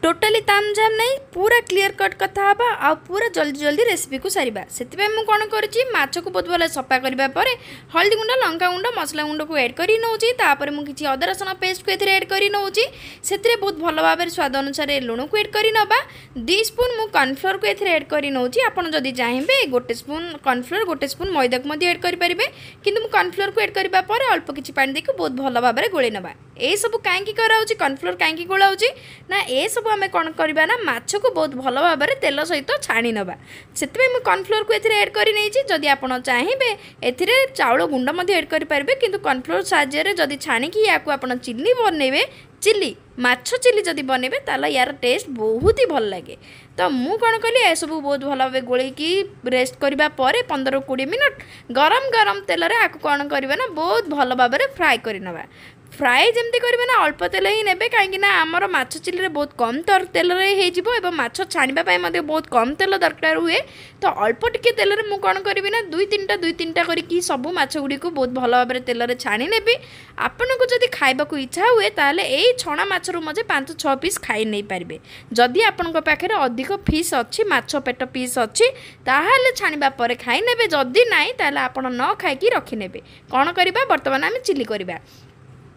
Totally तामझाम नहीं पूरा क्लीयर कट कथा हवा आ पूरा जल्दी जल्दी रेसिपी को सारिबा सेतिपे मु कोन करछि माछ को बहुत भले सफा करबा परे हल्दी गुंड लंका गुंड मसला गुंड को ऐड करी नउछि तापर मु किछि अदर रसुण पेस्ट को एथिरे ऐड करी नउछि सेतिरे बहुत भलो भाबे स्वाद अनुसार लुण को ऐड करी नबा 2 स्पून मु कॉर्नफ्लोर को एथिरे ऐड करी नउछि आपण जदी चाहिबे 1 स्पून कॉर्नफ्लोर 1 स्पून मैदा को मध्ये ऐड करि परिबे किंतु मु कॉर्नफ्लोर को ऐड करबा परे अल्प किछि पानी देके बहुत भलो भाबे गोळे नबा ए सब काहेकि कराउछि कॉर्नफ्लोर काहेकि गोळाउछि ना ए सब आमे कोन करबा ना माछ को बहुत भलो भाबे तेल सहित छाणी नबा सेतबे मु कॉर्नफ्लोर को एथिरे ऐड करि नैछि जदि आपण चाहिबे एथिरे चाउल गुंड मध्ये ऐड करि परबे किंतु कॉर्नफ्लोर साहाय्य रे जदि छाणी कि याकू आपण चिल्ली बनेबे चिल्ली माछ चिल्ली जदि बनेबे ताला यार टेस्ट बहुत ही भल लागे तो मु कौन कली ए सब बहुत भल भाव गोल की रेस्ट करबा परे 15-20 मिनट गरम गरम तेल रे आकु कौन करबे ना बहुत भल भाव फ्राए करि नबा फ्राए जमती करेंगे ना अल्प तेल ही ने कहीं आमर माछ चिल्ली बहुत कम तेल हो माछ छाणीबा बहुत कम तेल दरकार हुए तो अल्प टिके तेल रे मु कौन करी ना 2-3टा करके सब माछ गुड़ी को बहुत भल भाव तेल रे छाणी नेबी आपन को जदि खाइबा को इच्छा हुए ताले एई छणा माछ रु मजे 5-6 पीस खाई नहीं पारबे जदि आपन को पाखरे अधिक फिश अच्छी माछ पेट पीस अच्छी ताहाले छाणीबा परे खाई नेबे जदि नाही ताले आपन न खाइकी रखि नेबे कोन करबा वर्तमान आमे चिल्ली करबा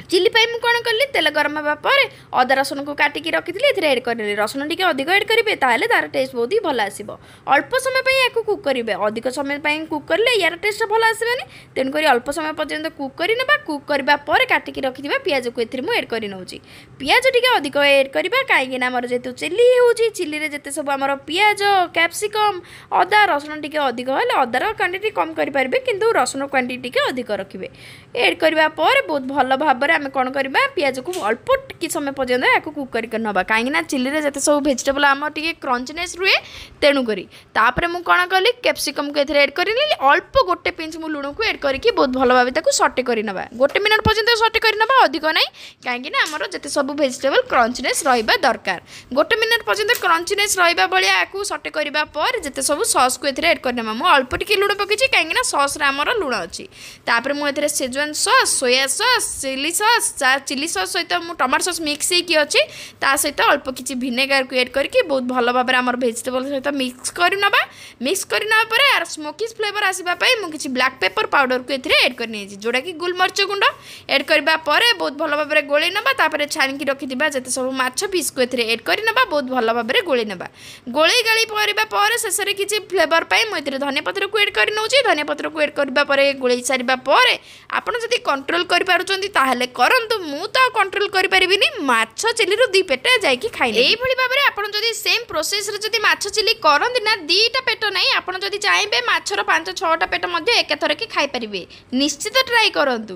चिल्ली पाई मु कौन कली तेल गरम होगा पर अदा रसुण को काटिकी रखी एड कर रसुण टी अधिक ऐड करेंगे ताहले तार टेस्ट बहुत ही भल आसो अल्प समय या कुक करेंगे अधिक समय कुक करें यार टेस्ट भल आसबानी तेणुक अल्प समय पर्यटन कुक करवा कुक करवा काटिकी रखि पियाज को मुझे ऐड कर नौची पियाज टी अधिक ऐड करवा कहीं आमर जेहतु चिल्ली होची चिल्ली रे जेते सब आमर पियाज कैप्सिकम अदा रसुण टी अधिक हेल्ले अदार क्वांटिटी कम करेंगे किंतु रसुण क्वांटिटी टी अधिक रखिए ऐड करवा बहुत भल भाव आम कौन करवा पियाज को अल्प टी समय पर्यटन या कुक कर ना कहीं चिल्ली रे जते सब भेजिटेबल आम टी क्रंचनेस रुए तेणुक मुझे कौन कली कैप्सिकम को एड कर अल्प गोटे पिंच मु लुण को एड करके बहुत भल भाव सटे कर ना 1 मिनट पर्यटन सटे कर ना अधिक ना कहीं आमर जिते सब भेजिटेबल क्रंचनेस रहा दरकार 1 मिनट पर्यटन क्रंचनेस रहा भाया सटे करने जिते सब सस को एड करना मुझे अल्प टी लुण पकई कहीं सस आमर लुण अच्छी मुझे सेजवान सस सोया सस चिल्ली सस सहित टमाटो सस मिक्स होती ता सहित अल्प किसी भिनेगार को एड करके बहुत भल भाव आम भेजिटेबल सहित मिक्स करना यार स्मोकी फ्लेवर आसवाई मुझे ब्लैक पेपर पाउडर को एड करनी जोटा कि गोलमरीच गुंड एड करने बहुत भल भाव गोल ना छाणिकी रखि जिते सब माछ पीस को एड करना बहुत भल भाव गोल ना गोल गाड़ी पर शेष में किसी फ्लेवर पाई मुझे धनिया पत्र को एड कर नौची धनिया पत्र को एड करने गोल सारापर आपड़ जब कंट्रोल करें करंतु मु तो कंट्रोल करि परिबिनी माछ चिल्ली रु 2 पेट जाई खाइ एई भली भाबरे आपण जदी सेम प्रोसेस रे जदी माछ चिल्ली करंदी ना 2टा पेट नाही आपण जदी चाहेबे माछर 5-6टा पेट मध्ये एकाथरे के खाइ परिबे निश्चित ट्राई करंतु।